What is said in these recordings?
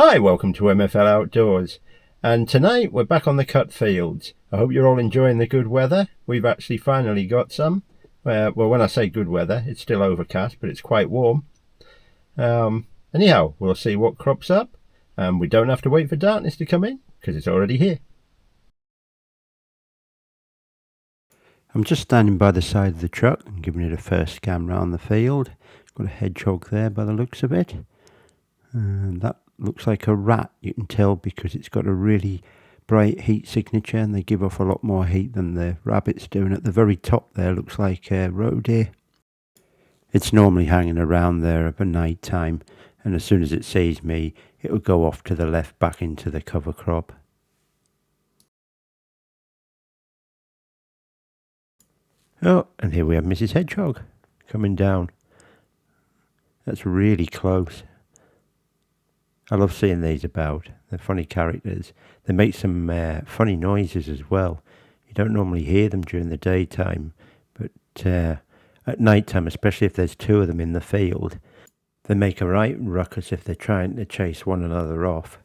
Hi, welcome to MFL Outdoors, and tonight we're back on the cut fields. I hope you're all enjoying the good weather. We've actually finally got some. Well, when I say good weather, it's still overcast, but it's quite warm. Anyhow, we'll see what crops up, and we don't have to wait for darkness to come in, because it's already here. I'm just standing by the side of the truck and giving it a first scan round the field. Got a hedgehog there by the looks of it. And that looks like a rat, you can tell, because it's got a really bright heat signature and they give off a lot more heat than the rabbits do. And at the very top there looks like a roe deer. It's normally hanging around there at night time, and as soon as it sees me, it will go off to the left back into the cover crop. Oh, and here we have Mrs. Hedgehog coming down. That's really close. I love seeing these about. They're funny characters. They make some funny noises as well. You don't normally hear them during the daytime, but at night time, especially if there's two of them in the field, they make a right ruckus if they're trying to chase one another off.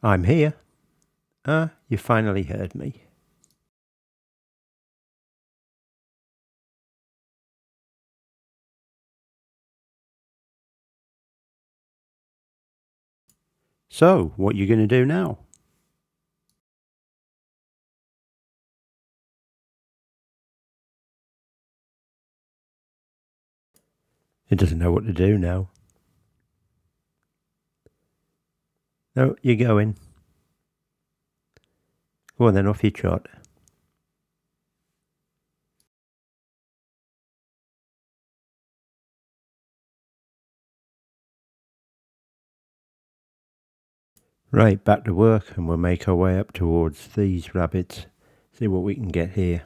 I'm here. You finally heard me. So, what are you going to do now? It doesn't know what to do now. No, you're going. Go on then, off you trot. Right, back to work, and we'll make our way up towards these rabbits. See what we can get here.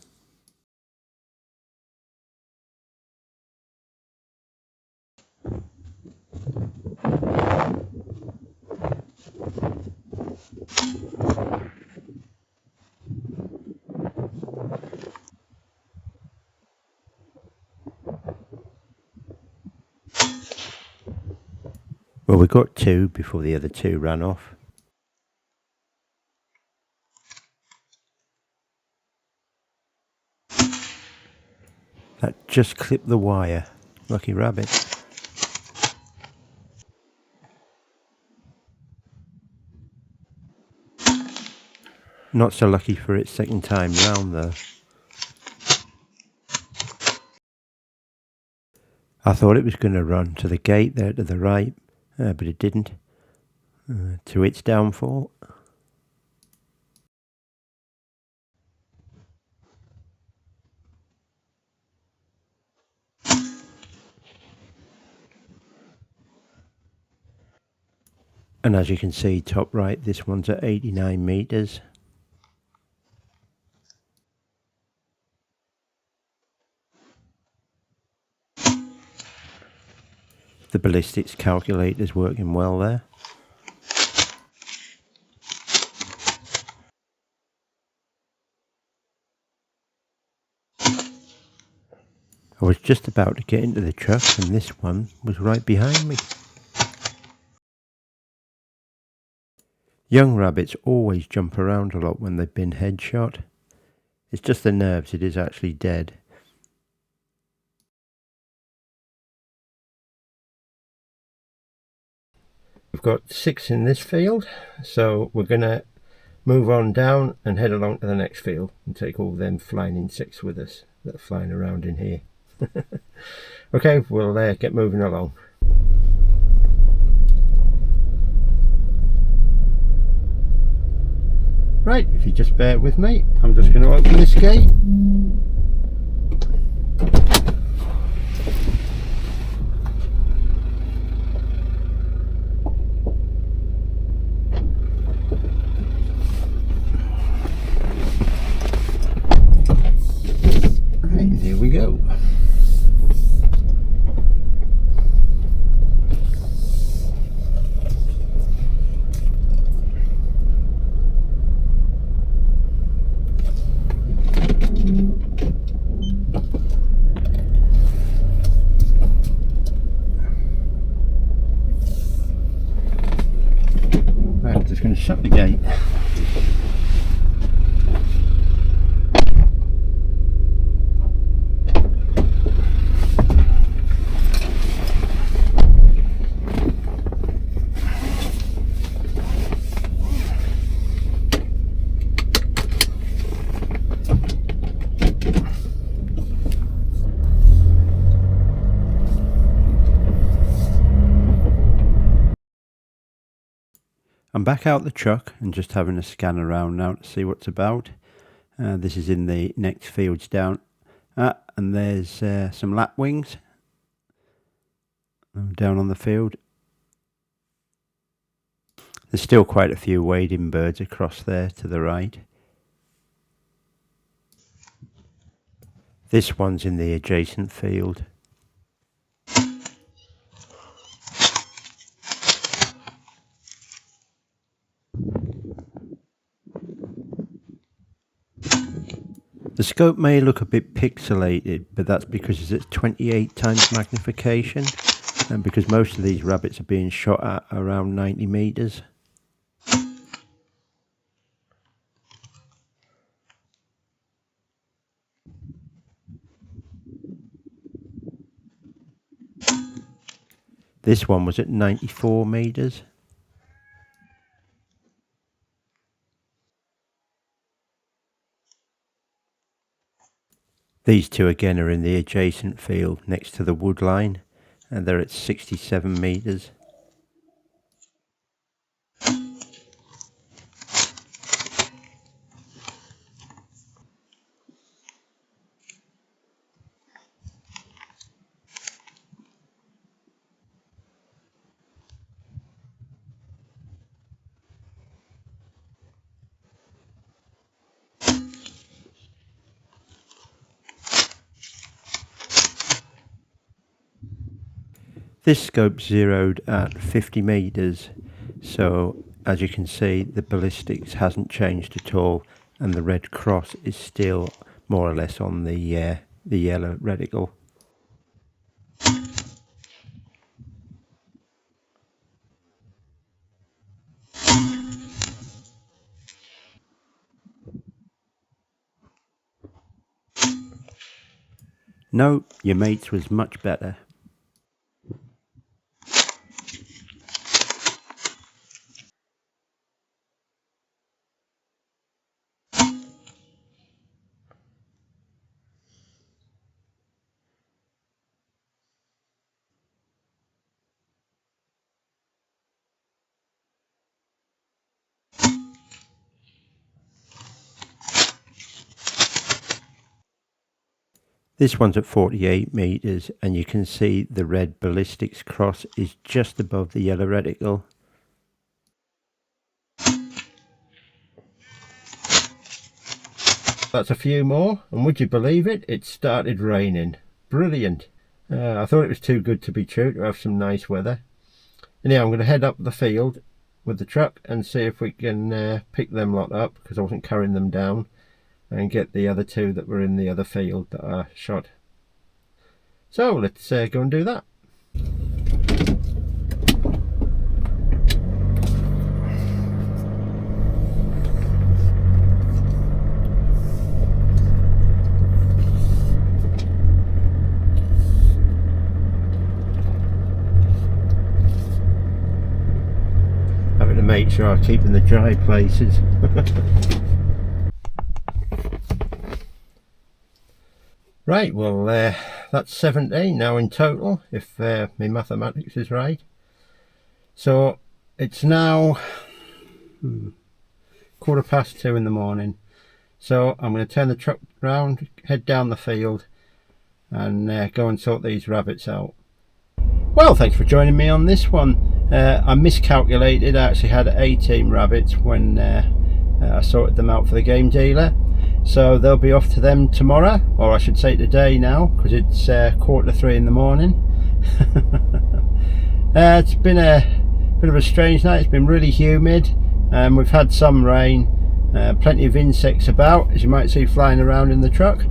Well, we got two before the other two ran off. That just clipped the wire. Lucky rabbit. Not so lucky for its second time round though. I thought it was going to run to the gate there to the right, but it didn't. To its downfall. And as you can see, top right, this one's at 89 meters. The ballistics calculator's working well there. I was just about to get into the truck and this one was right behind me. Young rabbits always jump around a lot when they've been headshot. It's just the nerves, it is actually dead. We've got 6 in this field, so we're going to move on down and head along to the next field and take all them flying insects with us that are flying around in here. Okay, we'll get moving along. Right, if you just bear with me, I'm just going to open this gate. Right, here we go. going to shut the gate. I'm back out the truck and just having a scan around now to see what's about. This is in the next fields down. And there's some lapwings down on the field. There's still quite a few wading birds across there to the right. This one's in the adjacent field. The scope may look a bit pixelated, but that's because it's 28 times magnification, and because most of these rabbits are being shot at around 90 meters. This one was at 94 meters. These two again are in the adjacent field next to the wood line, and they're at 67 meters. This scope zeroed at 50 meters, so as you can see the ballistics hasn't changed at all, and the red cross is still more or less on the yellow reticle. No, your mate's was much better. This one's at 48 meters, and you can see the red ballistics cross is just above the yellow reticle. That's a few more, and would you believe it? It started raining. Brilliant. I thought it was too good to be true to have some nice weather. Anyhow, I'm going to head up the field with the truck and see if we can pick them lot up, because I wasn't carrying them down, and get the other two that were in the other field that are shot. So let's go and do that. Having to make sure I keep in the dry places. Right, well that's 17 now in total, if my mathematics is right. So it's now 2:15 in the morning. So I'm going to turn the truck round, head down the field, and go and sort these rabbits out. Well, thanks for joining me on this one. I miscalculated. I actually had 18 rabbits when I sorted them out for the game dealer. So they'll be off to them tomorrow, or I should say today now, because it's 2:45 in the morning. It's been a bit of a strange night. It's been really humid, and we've had some rain, plenty of insects about, as you might see flying around in the truck.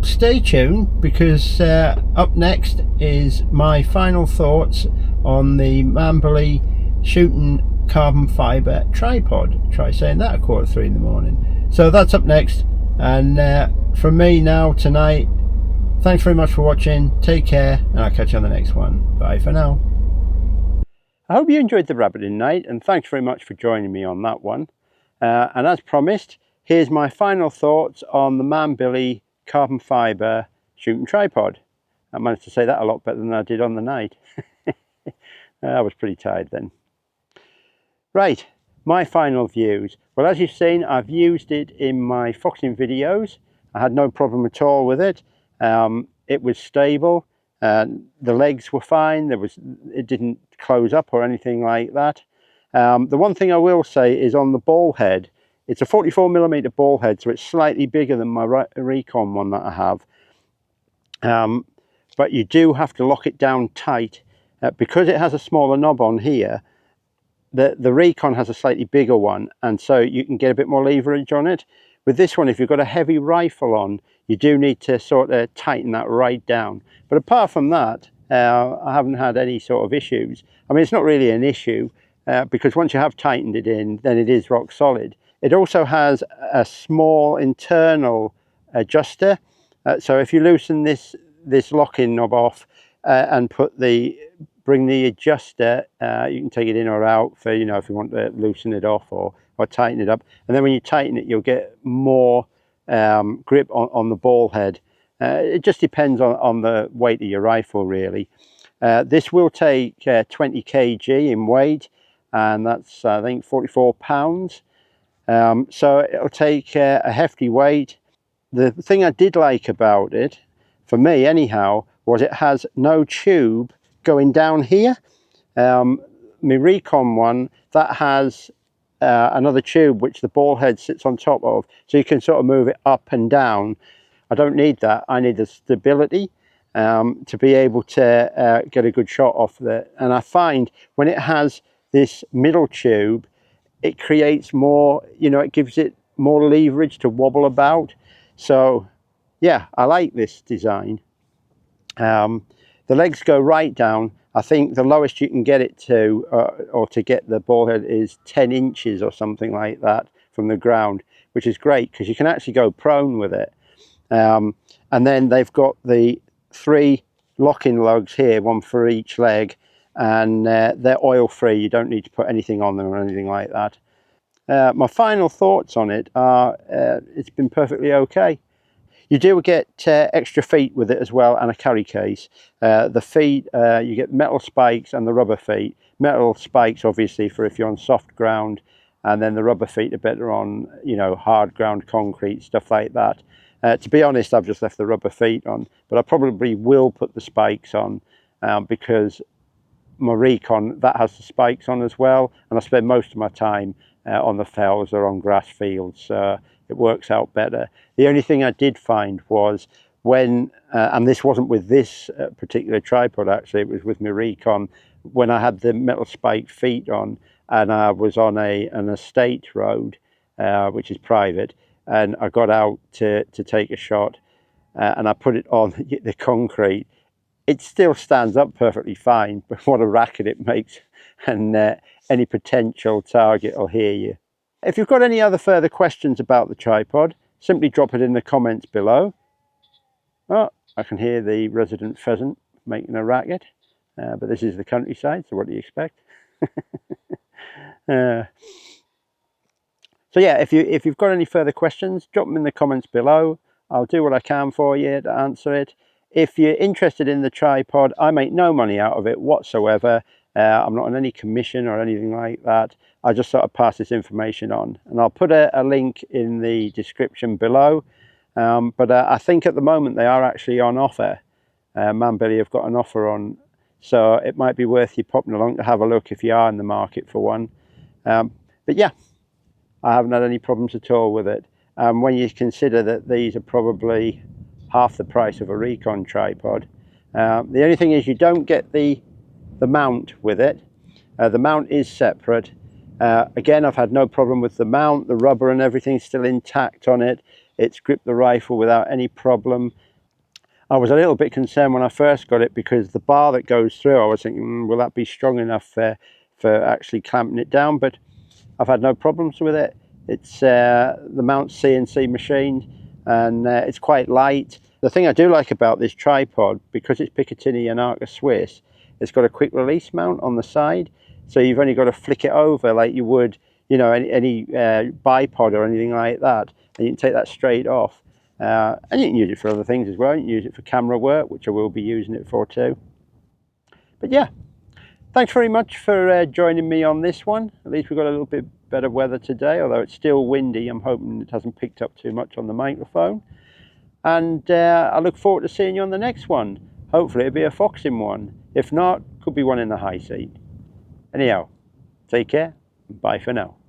Stay tuned, because up next is my final thoughts on the Manbily shooting carbon fibre tripod. Try saying that at 3:15 in the morning. So that's up next, and from me now tonight, thanks very much for watching, take care, and I'll catch you on the next one. Bye for now. I hope you enjoyed the rabbiting night, and thanks very much for joining me on that one. And as promised, here's my final thoughts on the Manbily carbon fibre shooting tripod. I managed to say that a lot better than I did on the night. I was pretty tired then. Right, my final views. Well, as you've seen, I've used it in my foxing videos. I had no problem at all with it. It was stable. The legs were fine. It didn't close up or anything like that. The one thing I will say is on the ball head. It's a 44mm ball head, so it's slightly bigger than my Recon one that I have. But you do have to lock it down tight. Because it has a smaller knob on here, the Recon has a slightly bigger one, and so you can get a bit more leverage on it. With this one, if you've got a heavy rifle on, you do need to sort of tighten that right down. But apart from that, I haven't had any sort of issues. I mean, it's not really an issue, because once you have tightened it in, then it is rock solid. It also has a small internal adjuster. So if you loosen this locking knob off and bring the adjuster, you can take it in or out for, you know, if you want to loosen it off or tighten it up. And then when you tighten it, you'll get more grip on the ball head. It just depends on the weight of your rifle, really. This will take 20 kg in weight, and that's, I think, 44 pounds. So it'll take a hefty weight. The thing I did like about it, for me anyhow, was it has no tube going down here. My Recon one, that has another tube which the ball head sits on top of, so you can sort of move it up and down. I don't need that. I need the stability to be able to get a good shot off it. And I find when it has this middle tube, it creates more, you know, it gives it more leverage to wobble about. So yeah, I like this design. The legs go right down. I think the lowest you can get it to, or to get the ball head, is 10 inches or something like that from the ground, which is great because you can actually go prone with it. And then they've got the 3 locking lugs here, one for each leg, and they're oil free. You don't need to put anything on them or anything like that. My final thoughts on it are it's been perfectly okay. You do get extra feet with it as well, and a carry case. The feet, you get metal spikes and the rubber feet. Metal spikes obviously for if you're on soft ground, and then the rubber feet are better on, you know, hard ground, concrete, stuff like that. To be honest, I've just left the rubber feet on, but I probably will put the spikes on because my Recon, that has the spikes on as well, and I spend most of my time on the fells or on grass fields, so it works out better. The only thing I did find was when, and this wasn't with this particular tripod actually, it was with my Recon, when I had the metal spike feet on and I was on an estate road, which is private, and I got out to take a shot and I put it on the concrete. It still stands up perfectly fine, but what a racket it makes, and any potential target will hear you. If you've got any other further questions about the tripod, simply drop it in the comments below. Oh, I can hear the resident pheasant making a racket, but this is the countryside, so what do you expect? So yeah, if you've got any further questions, drop them in the comments below. I'll do what I can for you to answer it. If you're interested in the tripod, I make no money out of it whatsoever. I'm not on any commission or anything like that. I just sort of pass this information on, and I'll put a link in the description below. But I think at the moment they are actually on offer. Manbily have got an offer on, so it might be worth you popping along to have a look if you are in the market for one. But yeah, I haven't had any problems at all with it. When you consider that these are probably half the price of a Recon tripod. The only thing is you don't get the mount with it. The mount is separate. Again, I've had no problem with the mount. The rubber and everything's still intact on it. It's gripped the rifle without any problem. I was a little bit concerned when I first got it because the bar that goes through, I was thinking, will that be strong enough for for actually clamping it down, but I've had no problems with it. It's the mount's CNC machined, and it's quite light. The thing I do like about this tripod, because it's Picatinny and Arca Swiss, it's got a quick release mount on the side, so you've only got to flick it over like you would, you know, any bipod or anything like that, and you can take that straight off. And you can use it for other things as well. You can use it for camera work, which I will be using it for too. But yeah, thanks very much for joining me on this one. At least we've got a little bit better weather today, although it's still windy. I'm hoping it hasn't picked up too much on the microphone. And I look forward to seeing you on the next one. Hopefully it'll be a foxing one. If not, could be one in the high seat. Anyhow, take care. Bye for now.